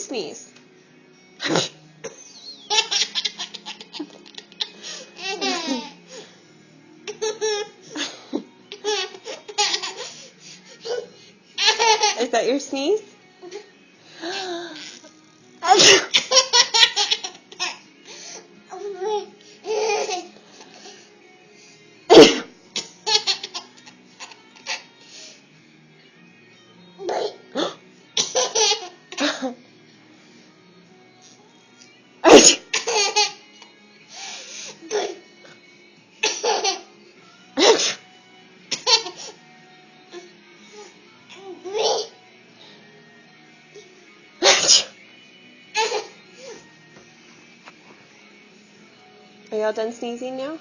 sneeze. Is that your sneeze? Are y'all done sneezing now?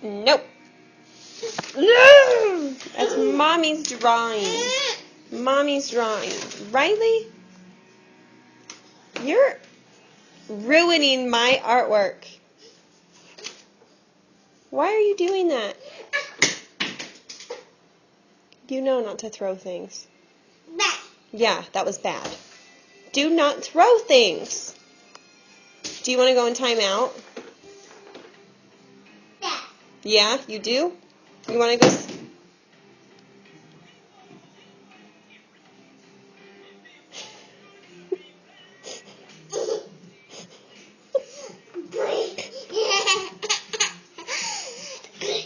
Nope. No! That's Mommy's drawing. Mommy's drawing. Riley? You're ruining my artwork. Why are you doing that? You know not to throw things. Yeah, that was bad. Do not throw things. Do you want to go in timeout? Yeah, you do? You want to go...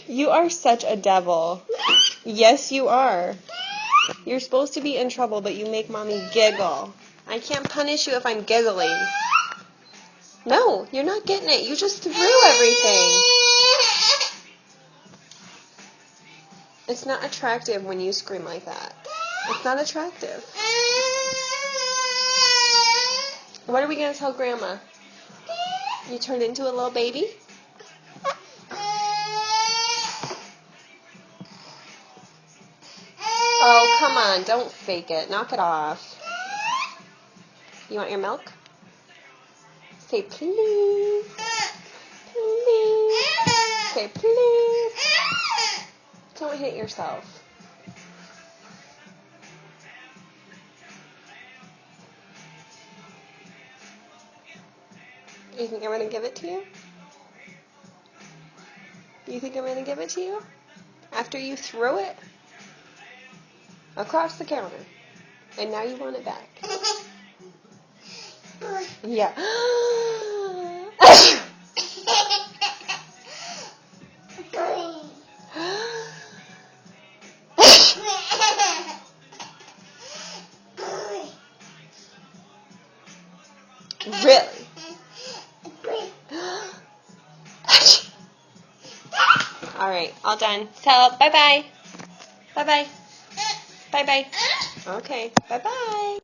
You are such a devil. Yes, you are. You're supposed to be in trouble, but you make Mommy giggle. I can't punish you if I'm giggling. No, you're not getting it. You just threw everything. It's not attractive when you scream like that. It's not attractive. What are we going to tell Grandma? You turned into a little baby? Oh, come on. Don't fake it. Knock it off. You want your milk? Say please. Please. Say please. Don't hit yourself. You think I'm going to give it to you? You think I'm going to give it to you? After you threw it across the counter. And now you want it back. Yeah. Really? All right, all done. Tell bye-bye. Bye-bye. Bye-bye. Okay, bye-bye.